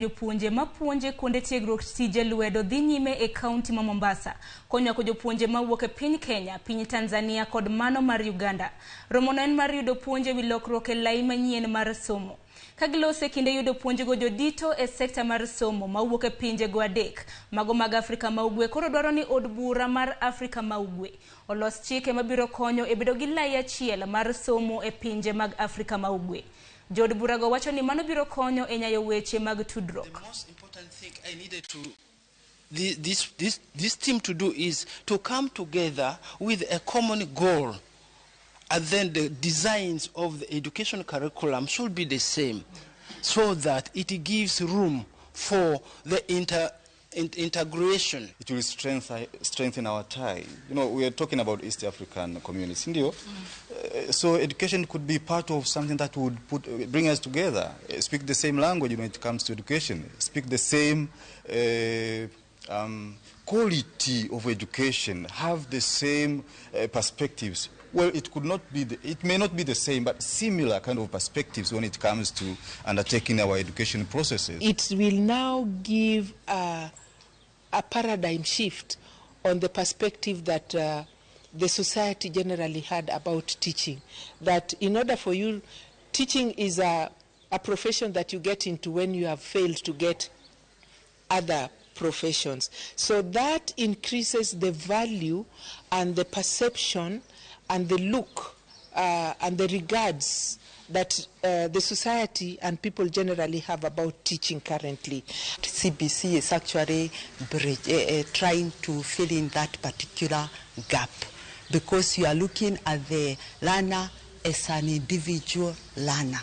Jopuonje mapuonje kuonde tiegruok tije lwedo dhi nyime e kaunti ma Mombasa konyo ko jopuonje mawuok e piny Kenya, piny Tanzania kod mano mar Uganda. Romono en mar yudo puonje wi lokruok e lai manyien mar somo. Kagilose kinde yudo puonje go jodito e sekta mar somo mawuok e pinje go adek mago mag Afrika ma Ugwe koro dwaro ni od bura mar Afrika ma Ugwe olos chike mabiro konyo e bedo gi lai achiel mar somo e pinje mag Afrika ma Ugwe. Jod burago wacho ni mano biro konyo e nyayo weche mag tudruok. The most important thing I needed to this team to do is to come together with a common goal, and then the designs of the education curriculum should be the same, so that it gives room for the integration. It will strengthen our tie. You know, we are talking about East African communities. So education could be part of something that would bring us together. Speak the same language when it comes to education. Speak the same quality of education. Have the same perspectives. Well, it may not be the same, but similar kind of perspectives when it comes to undertaking our education processes. It will now give a paradigm shift on the perspective that the society generally had about teaching. That in order for you, teaching is a profession that you get into when you have failed to get other professions. So that increases the value and the perception and the look and the regards that the society and people generally have about teaching currently. CBC is actually trying to fill in that particular gap, because you are looking at the learner as an individual learner.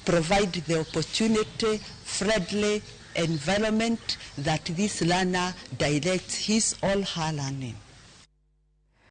Provide the opportunity, friendly environment that this learner directs his or her learning.